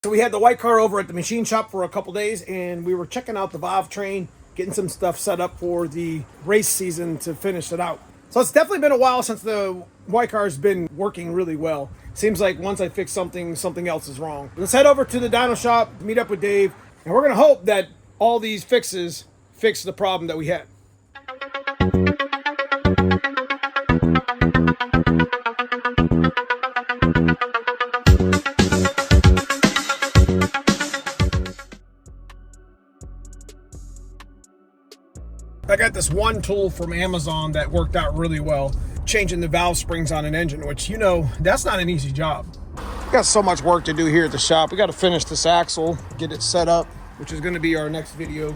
So we had the white car over at the machine shop for a couple days, and we were checking out the valve train, getting some stuff set up for the race season to finish it out. So it's definitely been a while since the white car's been working really well. Seems like once I fix something, something else is wrong. Let's head over to the dyno shop, meet up with Dave, and we're gonna hope that all these fixes fix the problem that we had. I got this one tool from Amazon that worked out really well, changing the valve springs on an engine, which, you know, that's not an easy job. We got so much work to do here at the shop. We got to finish this axle, get it set up, which is going to be our next video.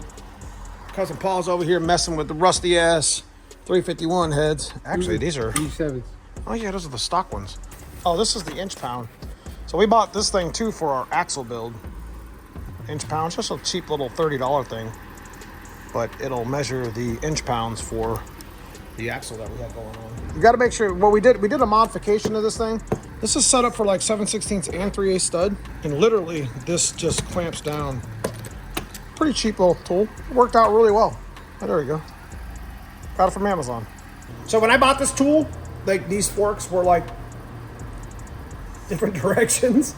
Cousin Paul's over here messing with the rusty ass 351 heads. Actually, these are E7s. Oh yeah, those are the stock ones. Oh, this is the inch pound. So we bought this thing too for our axle build. Inch pound, just a cheap little $30 thing. But it'll measure the inch pounds for the axle that we have going on. You got to make sure, what we did a modification of this thing. This is set up for like 7/16 and 3/8 stud, and literally this just clamps down. Pretty cheap little tool. Worked out really well. Oh, there we go. Got it from Amazon. So when I bought this tool, like these forks were like different directions.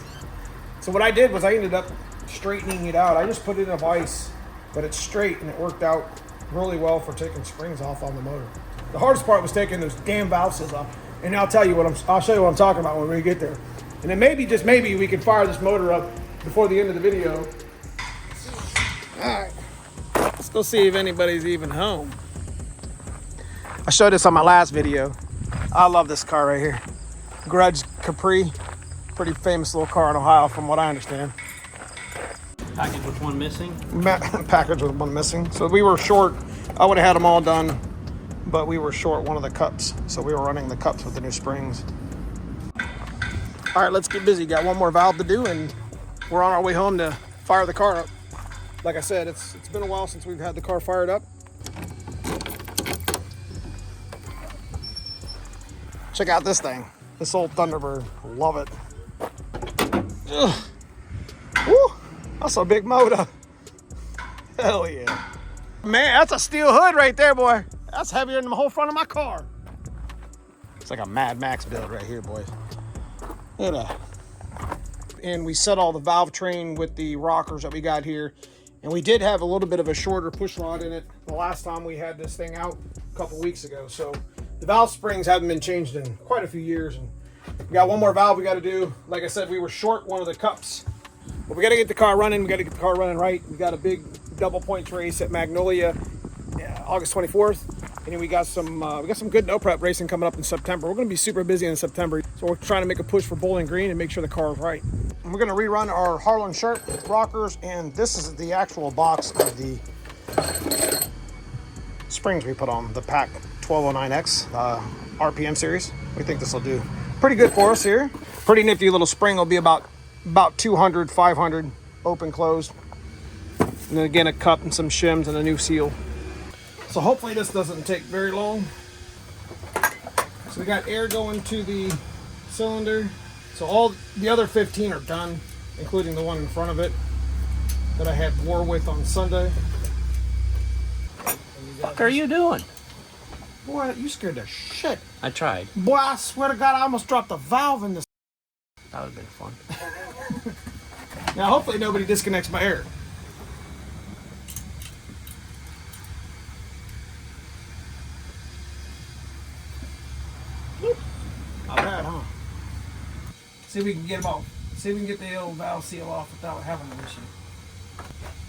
So what I did was I ended up straightening it out. I just put it in a vise, but it's straight, and it worked out really well for taking springs off on the motor. The hardest part was taking those damn valve seals off, and I'll show you what I'm talking about when we get there. And then maybe, just maybe, we can fire this motor up before the end of the video. All right, let's go see if anybody's even home. I showed this on my last video. I love this car right here. Grudge Capri, pretty famous little car in Ohio from what I understand. Package with one missing? Package with one missing. So we were short. I would have had them all done, but we were short one of the cups. So we were running the cups with the new springs. All right, let's get busy. Got one more valve to do, and we're on our way home to fire the car up. Like I said, it's been a while since we've had the car fired up. Check out this thing. This old Thunderbird. Love it. Ugh. Woo. That's a big motor. Hell yeah. Man, that's a steel hood right there, boy. That's heavier than the whole front of my car. It's like a Mad Max build right here, boys. Look at that. And we set all the valve train with the rockers that we got here. And we did have a little bit of a shorter push rod in it the last time we had this thing out a couple weeks ago. So the valve springs haven't been changed in quite a few years. And we got one more valve we got to do. Like I said, we were short one of the cups. But we got to get the car running. We got to get the car running right. We got a big double points race at Magnolia, August 24th. And then we got some good no prep racing coming up in September. We're going to be super busy in September. So we're trying to make a push for Bowling Green and make sure the car is right. And we're going to rerun our Harlan shirt with rockers. And this is the actual box of the springs we put on the Pack 1209X RPM series. We think this will do pretty good for us here. Pretty nifty little spring. Will be about 200, 500 open closed. And then again, a cup and some shims and a new seal. So hopefully this doesn't take very long. So we got air going to the cylinder. So all the other 15 are done, including the one in front of it that I had war with on Sunday. What are you doing? Boy, you scared the shit. I tried. Boy, I swear to God, I almost dropped a valve in this. That would have been fun. Now, hopefully nobody disconnects my air. Not bad, huh? See if we can get the old valve seal off without having an issue.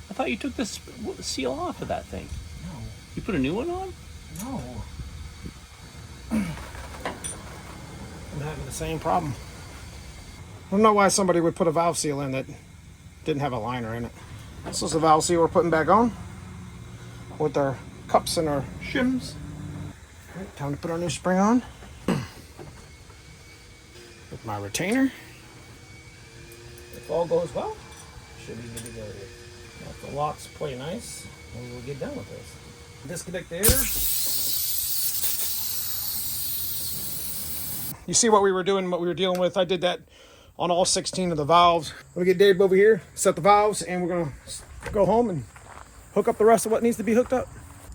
I thought you took the seal off of that thing. No. You put a new one on? No. I'm having the same problem. I don't know why somebody would put a valve seal in that didn't have a liner in it. This is the valve seal we're putting back on with our cups and our shims. All right, time to put our new spring on. With my retainer. If all goes well, should be good to go here. Now, if the locks play nice, then we'll get done with this. Disconnect the air. You see what we were doing, what we were dealing with. I did that on all 16 of the valves. We'll get Dave over here, set the valves, and we're gonna go home and hook up the rest of what needs to be hooked up.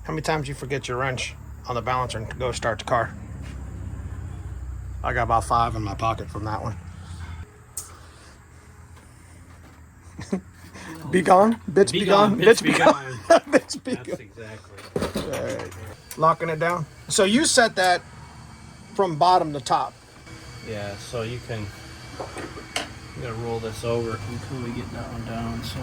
How many times you forget your wrench on the balancer and go start the car? I got about 5 in my pocket from that one. Be gone, bitch, be gone, bitch, be gone. Bitch, be gone. That's exactly. All right. Locking it down. So you set that from bottom to top. Yeah, so you gotta roll this over until we get that one down. So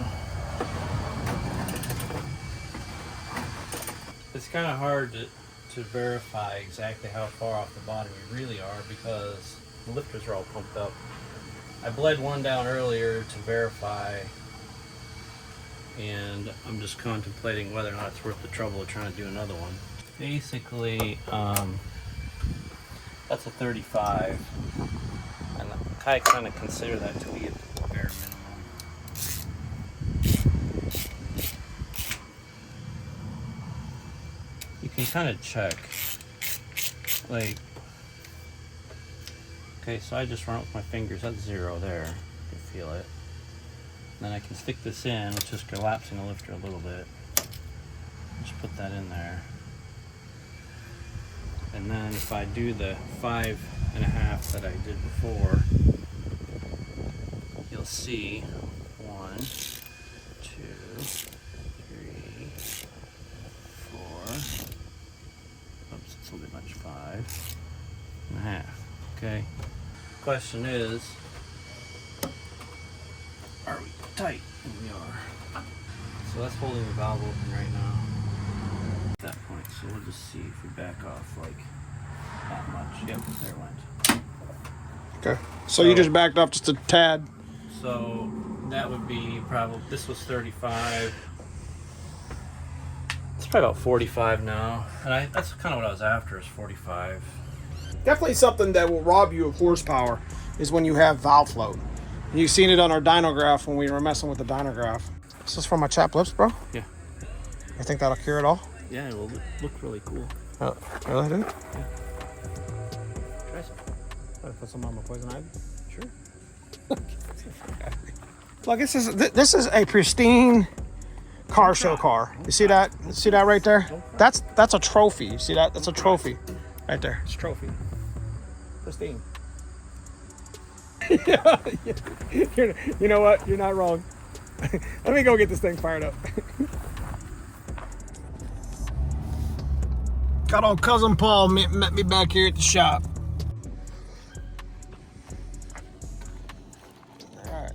it's kind of hard to verify exactly how far off the bottom you really are because the lifters are all pumped up. I bled one down earlier to verify, and I'm just contemplating whether or not it's worth the trouble of trying to do another one. Basically, that's a 35, and I kind of consider that to be a bare minimum. You can kind of check, like, okay, so I just run it with my fingers. That's 0 there. You can feel it. And then I can stick this in, which is collapsing the lifter a little bit. Just put that in there. And then if I do the 5.5 that I did before, you'll see 1, 2, 3, 4. Oops, it's a little bit much. 5.5. Okay. Question is, are we tight? And we are. So that's holding the valve open right now. At that point, so we'll just see if we back off like that much. Yep, there it went. Okay. So you just backed off just a tad. So that would be probably, this was 35. It's probably about 45 now. And that's kind of what I was after, is 45. Definitely something that will rob you of horsepower is when you have valve float. You've seen it on our dynograph when we were messing with the dynograph. This is from my chapped lips, bro? Yeah. I think that'll cure it all. Yeah, it will look really cool. Oh, really, dude? Yeah. Try some. I'll put some on my poison ivy. Sure. Look, this is a pristine car show car. You see that? You see that right there? That's a trophy. You see that? That's a trophy. Right there. It's a trophy. Pristine. Yeah. You know what? You're not wrong. Let me go get this thing fired up. Got old cousin Paul met me back here at the shop. All right.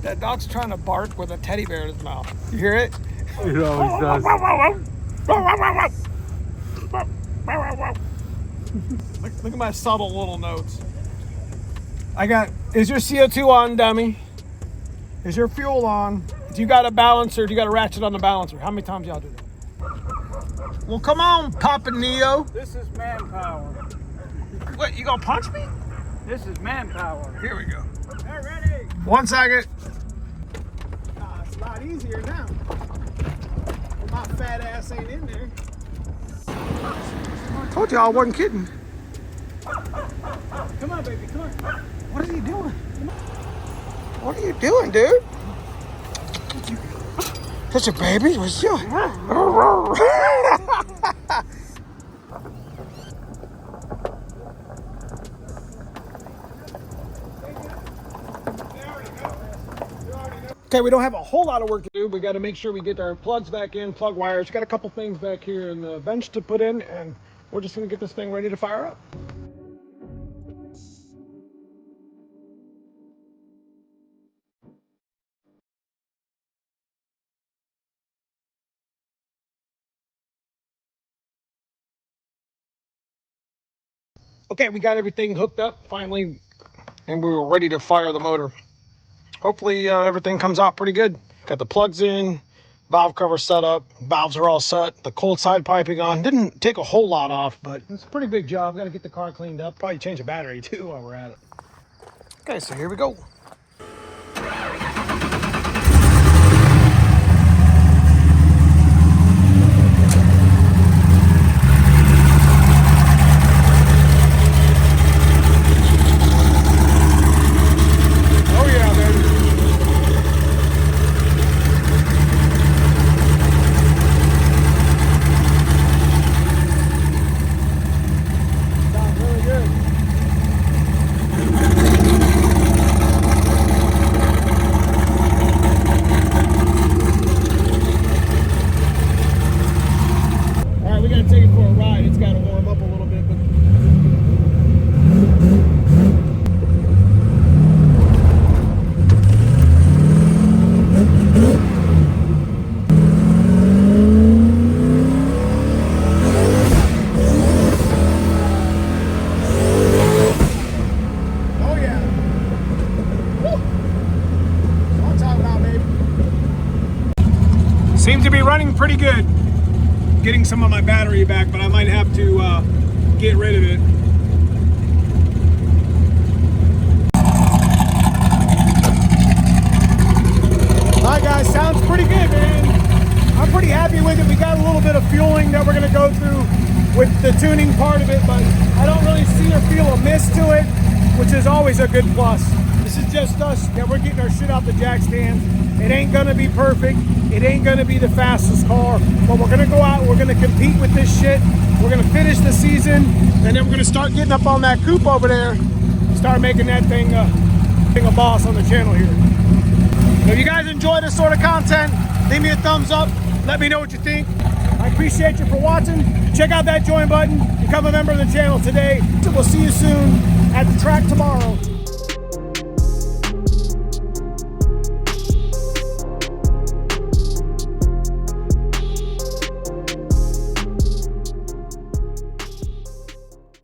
That dog's trying to bark with a teddy bear in his mouth. You hear it? It always does. Look at my subtle little notes. Is your CO2 on, dummy? Is your fuel on? Do you got a balancer? Do you got a ratchet on the balancer? How many times y'all do that? Well, come on, Papa Neo. This is manpower. What, you gonna punch me? This is manpower. Here we go. They're ready. 1 second. It's a lot easier now. My fat ass ain't in there. I told you I wasn't kidding. Come on, baby, come on. What are you doing? What are you doing, dude? That's your baby? What's you doing? Okay, we don't have a whole lot of work to do. We got to make sure we get our plugs back in, plug wires. Got a couple things back here in the bench to put in, and we're just going to get this thing ready to fire up. Okay, we got everything hooked up finally, and we were ready to fire the motor. Hopefully everything comes out pretty good. Got the plugs in, valve cover set up, valves are all set, the cold side piping on. Didn't take a whole lot off, but it's a pretty big job. Got to get the car cleaned up. Probably change the battery too while we're at it. Okay, so here we go. gonna take it for a ride. It's got to warm up a little bit, but. Seems to be running pretty good. Getting some of my battery back, but I might have to get rid of it. Alright guys, sounds pretty good, man. I'm pretty happy with it. We got a little bit of fueling that we're gonna go through with the tuning part of it, but I don't really see or feel a miss to it, which is always a good plus. This is just us, that we're getting our shit out the jack stands. It ain't gonna be perfect. It ain't gonna be the fastest car, but we're gonna go out, we're gonna compete with this shit. We're gonna finish the season, and then we're gonna start getting up on that coupe over there, start making that thing a boss on the channel here. So if you guys enjoy this sort of content, leave me a thumbs up. Let me know what you think. I appreciate you for watching. Check out that join button. Become a member of the channel today. We'll see you soon at the track tomorrow.